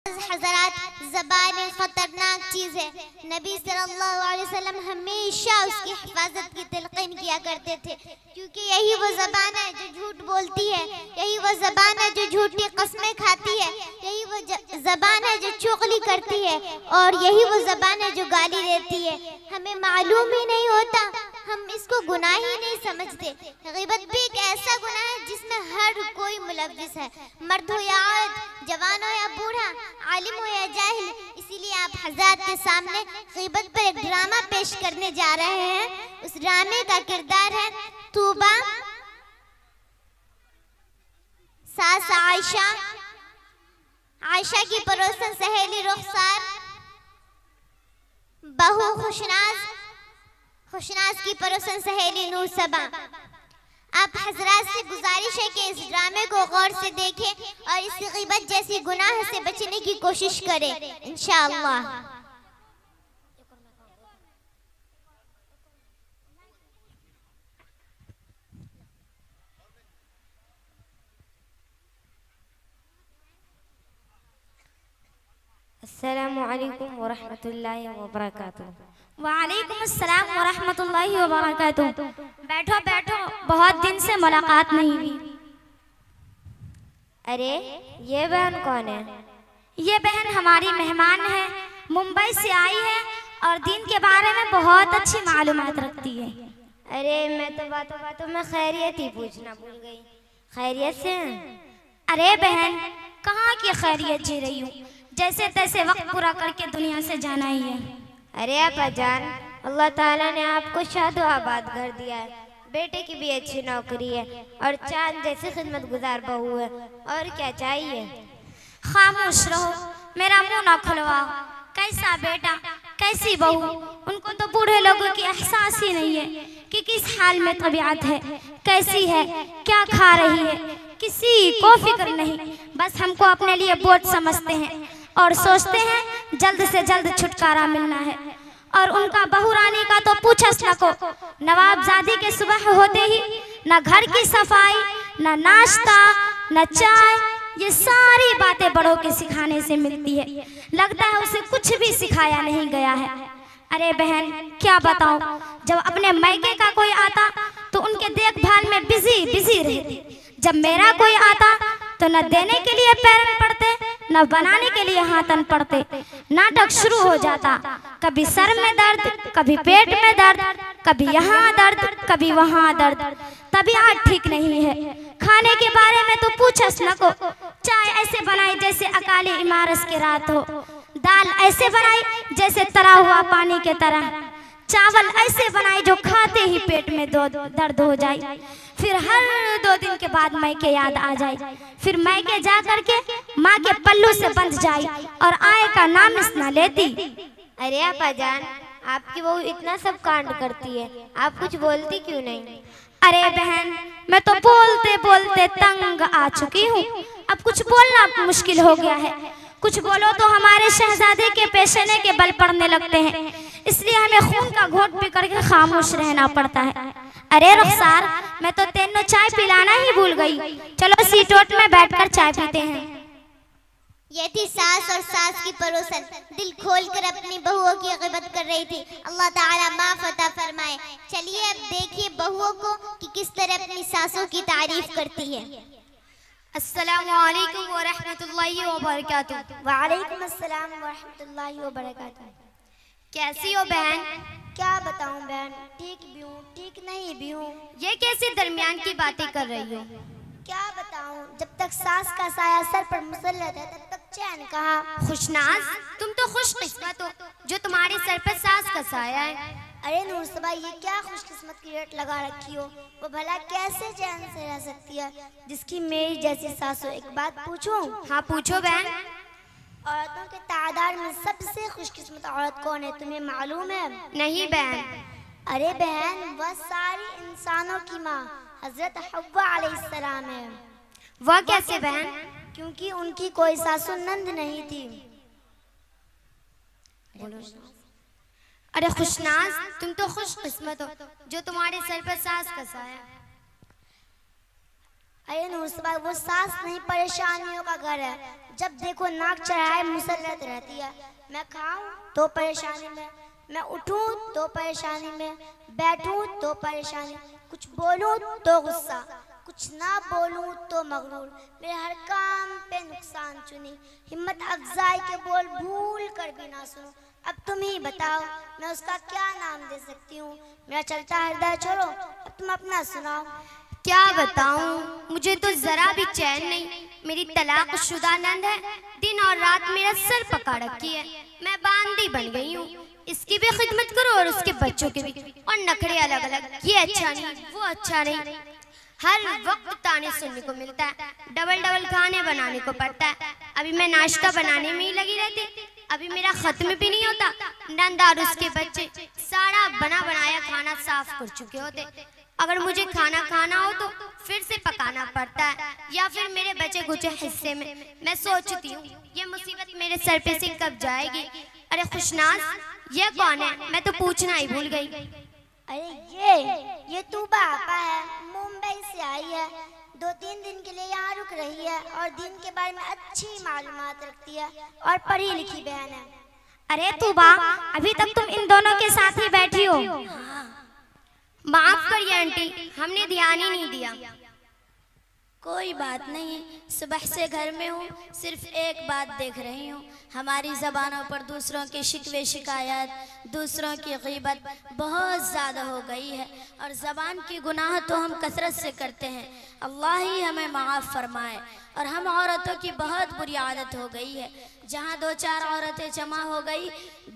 हज़रात, ज़बान ख़तरनाक चीज़ है। नबी सल्लल्लाहु अलैहि वसल्लम हमेशा उसकी हिफाजत की तलक़ीन किया करते थे, क्योंकि यही वो ज़बान है जो झूठ बोलती है, यही वो ज़बान है जो झूठी कस्में खाती है, यही वो ज़बान है जो चुगली करती है, और यही वो ज़बान है जो गाली देती है। हमें मालूम ही नहीं होता, हम इसको गुनाह ही नहीं समझते। ग़ीबत भी एक ऐसा गुनाह है जिसमें हर कोई मुलव्विस है, मर्द हो या औरत, जवान हो या बूढ़ा, आलिम हो या जाहिल। इसीलिए आप हज़रात के सामने ग़ीबत पर एक ड्रामा पेश करने जा रहे हैं। उस ड्रामे का किरदार है तूबा, सास आयशा, आयशा की पड़ोसन सहेली रुखसार, बहू खुशनाज, खुशनाज की पड़ोसन सहेली नूर सबा। आप हज़रात से गुजारिश है कि इस ड्रामे को गौर से देखें और इस ग़ीबत जैसी गुनाह से बचने की कोशिश करें इंशाअल्लाह। अस्सलामु अलैकुम व रहमतुल्लाहि व बरकातुहू। वालेकुम अस्सलाम व रहमतुल्लाहि व बरकातुहू। बैठो बैठो, बहुत दिन से मुलाकात नहीं हुई। अरे ये बहन कौन है? ये बहन हमारी मेहमान है, मुंबई से आई है और दीन के बारे में बहुत अच्छी मालूमात रखती है। अरे मैं तो बातों बातों में खैरियत ही पूछना भूल गई। खैरियत से? अरे बहन, कहाँ की खैरियत जी रही हूँ, जैसे तैसे वक्त पूरा करके दुनिया से जाना ही है। अरे आपा जान, अल्लाह ताला ने आपको शादो आबाद घर दिया है, बेटे की भी अच्छी नौकरी है और चांद जैसी खिदमत गुजार बहू है, और क्या चाहिए? खामोश रहो, मेरा मुंह ना खुलवाओ। कैसा बेटा, कैसी बहू, उनको तो बूढ़े लोगों की एहसास ही नहीं है कि किस हाल में तबीयत है, कैसी है, क्या खा रही है, किसी को फिक्र नहीं। बस हमको अपने लिए बोझ समझते हैं और सोचते हैं जल्द से जल्द छुटकारा मिलना है। और उनका बहू रानी का तो पूछस न को, नवाबजादी के सुबह होते ही न घर की सफाई, न नाश्ता, न चाय, ये सारी बातें बड़ों के सिखाने से मिलती है। लगता है उसे कुछ भी सिखाया नहीं गया है। अरे बहन, क्या बताऊं, जब अपने मायके का कोई आता तो उनके देखभाल में बिजी रहती। जब मेरा कोई आता तो न देने के लिए पैरन पड़ते, न बनाने के लिए हाथन पड़ते। नाटक शुरू हो जाता, कभी सर में दर्द, कभी पेट में दर्द, कभी यहाँ दर्द, कभी वहाँ दर्द। तबीयत ठीक नहीं है। खाने के बारे में तो पूछस न को, चाय ऐसे बनाई जैसे अकाली इमारत की रात हो, दाल ऐसे बनाई जैसे तरा हुआ पानी के तरह, चावल ऐसे बनाई जो खाते ही पेट में दर्द हो जाए। फिर हर 2 दिन के बाद मायके याद आ जाए, फिर मायके जा करके माँ के पल्लू से बंध जाए और आए का नाम न लेती। अरे आपा जान, आपकी बहू इतना सब कांड करती है, आप कुछ बोलती क्यों नहीं? अरे बहन, मैं तो बोलते बोलते तंग आ चुकी हूँ, अब कुछ बोलना मुश्किल हो गया है। कुछ बोलो तो हमारे शहजादे के पेशेने के बल पड़ने लगते हैं, इसलिए हमें खून का घोट पी करके खामोश रहना पड़ता है। अरे रुखसार, मैं तो तेनो चाय पिलाना ही भूल गई। चलो सीटोट में बैठकर चाय पीते हैं। ये थी सास और सास की पड़ोसन, दिल खोलकर अपनी बहुओं की ग़ीबत कर रही थी। अल्लाह ताला माफ़ अता फरमाए। चलिए अब देखिए बहुओं को कि किस तरह अपनी सासों की तारीफ करती है। अस्सलामु अलैकुम व रहमतुल्लाहि व बरकातुहू। वालेकुम अस्सलाम व रहमतुल्लाहि व बरकातुहू। कैसी हो बहन? क्या बताऊं बहन, ठीक भी हूँ, ठीक नहीं भी हूँ। ये कैसी दरमियान की बातें कर रही हो? क्या बताऊं, जब तक सास का साया सर पर मुसल्लत है तब तक चैन कहाँ। खुशनाज, तुम तो खुशकिस्मत हो जो तुम्हारे सर पर सास का साया है। अरे नूर सबा, ये क्या खुशकिस्मत की रेट लगा रखी हो, वो भला कैसे चैन से रह सकती है जिसकी मेरी जैसी सास हो। एक बात पूछूं? हाँ पूछो बहन। औरतों के तादाद में सबसे खुशकिस्मत औरत कौन है, तुम्हें मालूम है? नहीं बहन। अरे बहन, वह सारी इंसानों की माँ हजरत हव्वा अलैहिस्सलाम है। वह कैसे बहन? क्योंकि उनकी कोई सासु नंद नहीं थी। अरे खुशनाज, तुम तो खुशकिस्मत हो जो तुम्हारे सर पर सास का साया। अरे नूर सबा, वो सास नहीं परेशानियों का घर है जब देखो नाक चढ़ाए मुसर्रत रहती है। मैं खाऊं तो परेशानी में, मैं उठूं तो परेशानी में, बैठूं तो परेशानी, कुछ बोलूं तो गुस्सा, कुछ ना बोलूं तो मगरूर, मेरे हर काम पे नुकसान चुनी, हिम्मत अफजाई के बोल भूल कर भी ना सुनो। अब तुम ही बताओ मैं उसका क्या नाम दे सकती हूँ। मेरा चलता हृदय छोड़ो, अब तुम अपना सुनाओ। क्या बताऊं, मुझे तो जरा भी चैन नहीं। मेरी तलाक शुदा नंद है, दिन और रात मेरा सर पका रखी है। मैं बांदी बन गई हूँ, इसकी भी खिदमत करो और उसके बच्चों की भी, और नखरे अलग अलग, ये अच्छा नहीं वो अच्छा नहीं। हर वक्त ताने सुनने को मिलता है, डबल डबल खाने बनाने को पड़ता है। अभी मैं नाश्ता बनाने में ही लगी रहती, अभी मेरा खत्म भी नहीं होता। नंद और उसके बच्चे सारा बना बनाया खाना साफ कर चुके होते। अगर मुझे खाना खाना हो तो फिर से पकाना पड़ता है, या फिर मेरे बचे कुछ हिस्से में। मैं सोचती हूँ ये मुसीबत मेरे सर पे से कब जाएगी। अरे खुशनाज, ये कौन है? मैं तो पूछना ही भूल गई। अरे ये तूबा आपा है, मुंबई से आई है। 2-3 दिन के लिए यहाँ रुक रही है और दिन के बारे में अच्छी मालूमात रखती है और पढ़ी लिखी बहन है। अरे तूबा, अभी तक तुम इन दोनों के साथ ही बैठी हो। माफ करिए आंटी, हमने ध्यान ही नहीं दिया। कोई बात नहीं, सुबह से घर में हूँ, सिर्फ एक बात देख रही हूँ, हमारी ज़बानों पर दूसरों की शिकवे शिकायत, दूसरों की गीबत बहुत ज़्यादा हो गई है। और ज़बान की गुनाह तो हम कसरत से करते हैं, अल्लाह ही हमें माफ़ फरमाए। और हम औरतों की बहुत बुरी आदत हो गई है, जहाँ 2-4 औरतें जमा हो गई,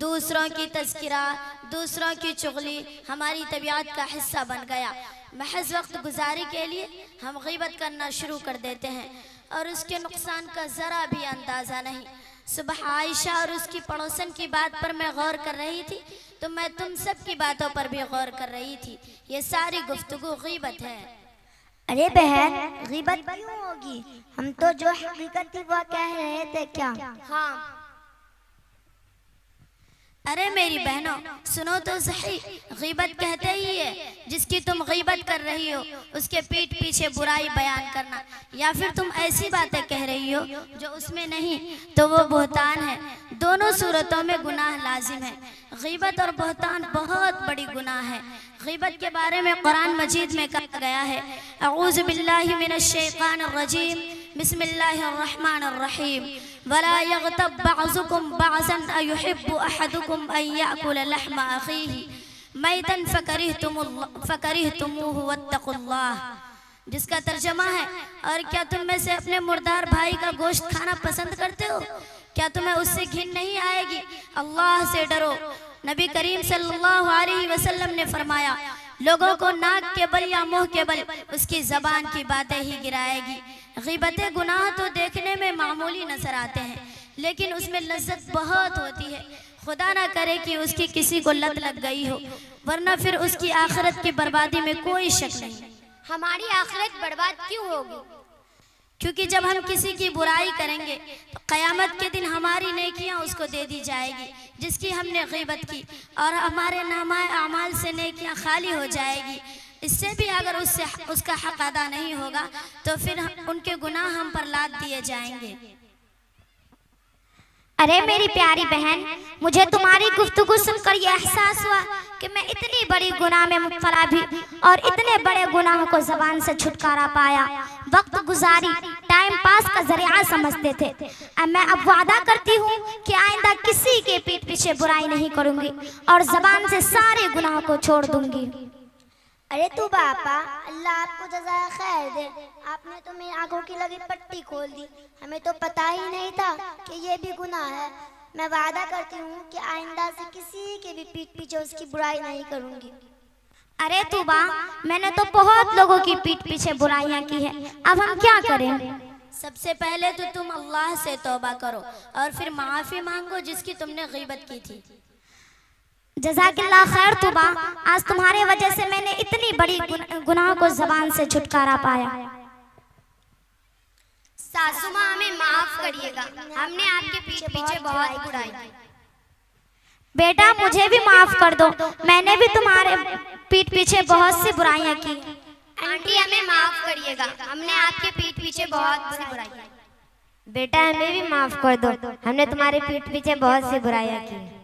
दूसरों की तज़किरा, दूसरों की चुगली हमारी तबीयत का हिस्सा बन गया। महज वक्त गुजारी के लिए हम गीबत करना शुरू कर देते हैं और उसके नुकसान का ज़रा भी अंदाज़ा नहीं। सुबह आयशा और उसकी पड़ोसन की बात पर मैं गौर कर रही थी, तो मैं तुम सब की बातों पर भी गौर कर रही थी। ये सारी गुफ्तगू गीबत है। अरे बहन, गीबत क्यों होगी? हम तो जो हकीकत थी वह कह रहे थे। क्या? हाँ, अरे मेरी बहनों, सुनो तो सही, गीबत कहते ही है जिसकी तुम गीबत कर रही हो उसके पीठ पीछे बुराई बयान करना, या फिर तुम ऐसी बातें कह रही हो जो उसमें नहीं, तो वो बहतान है। दोनों सूरतों में गुनाह लाजिम है। गीबत और बहतान बहुत बड़ी गुनाह है। गीबत के बारे में कुरान मजीद में कहा गया है, अऊज़ु बिल्लाहि मिनश शैतानिर रजीम, बिस्मिल्लाहिर रहमानिर रहीम, वला यग़तब बअज़ुकुम बअज़न अयुहिब्बु अहदुकुम अन याकुल लहमा अख़ीहि मैतन फकरिहतुमूहु वत्तक़ुल्लाह। जिसका तर्जमा है, और क्या तुम में से अपने मुर्दार भाई का गोश्त खाना पसंद करते हो? क्या तुम्हें उससे घिन नहीं आएगी? अल्लाह से डरो। नबी करीम सल्लल्लाहु अलैहि वसल्लम ने फरमाया, लोगों को नाक के बल या मुंह के बल उसकी जबान की बातें ही गिराएगी। गीबतें गुनाह तो देखने में मामूली नजर आते हैं, लेकिन उसमें लज्जत बहुत होती है। खुदा ना करे कि उसकी किसी को लत लग गई हो, वरना फिर उसकी आखिरत की बर्बादी में कोई शक नहीं। हमारी आखिरत बर्बाद क्यों होगी? क्योंकि जब हम किसी की बुराई करेंगे तो क़यामत के दिन हमारी नेकियां उसको दे दी जाएगी जिसकी हमने गीबत की, और हमारे नामाए अमाल से नेकियां खाली हो जाएगी। इससे भी अगर उससे उसका हक अदा नहीं होगा तो फिर उनके गुनाह हम पर लाद दिए जाएंगे। अरे मेरी प्यारी बहन, मुझे तुम्हारी गुफ्तगू सुनकर यह एहसास हुआ कि मैं इतनी बड़ी गुनाह में मुब्तला भी और इतने बड़े गुनाह को ज़बान से छुटकारा पाया, वक्त गुजारी टाइम पास का जरिया समझते थे। मैं अब वादा करती हूँ कि आइंदा किसी के पीठ पीछे बुराई नहीं करूँगी और ज़बान से सारे गुनाह को छोड़ दूँगी। अरे तू बापा, अल्लाह आपको जज़ाए खैर दे, आपने तो मेरी आंखों की लगी पट्टी खोल दी। हमें तो पता ही नहीं था कि ये भी गुनाह है। मैं वादा करती हूँ कि आइंदा से किसी के भी पीठ पीछे उसकी बुराई नहीं करूँगी। अरे तूबा, मैंने तो बहुत लोगों की पीठ पीछे बुराइयां की है, अब हम क्या करें? सबसे पहले तो तुम अल्लाह से तौबा करो और फिर माफ़ी मांगो जिसकी तुमने गीबत की थी। जज़ाकिल्लाह खैर तूबा, आज तुम्हारे वजह से मैंने इतनी बड़ी गुनाह को ज़बान से छुटकारा पाया। सासू माँ, हमें माफ करिएगा, हमने आपके पीठ पीछे बहुत बुराई की। बेटा मुझे भी माफ कर दो, मैंने भी तुम्हारे पीठ पीछे बहुत सी बुराइयां की। आंटी हमें माफ करिएगा, हमने आपके पीठ पीछे बहुत सी बुराई की। बेटा हमें भी माफ कर दो, हमने तुम्हारे पीठ पीछे बहुत सी बुराइयां की।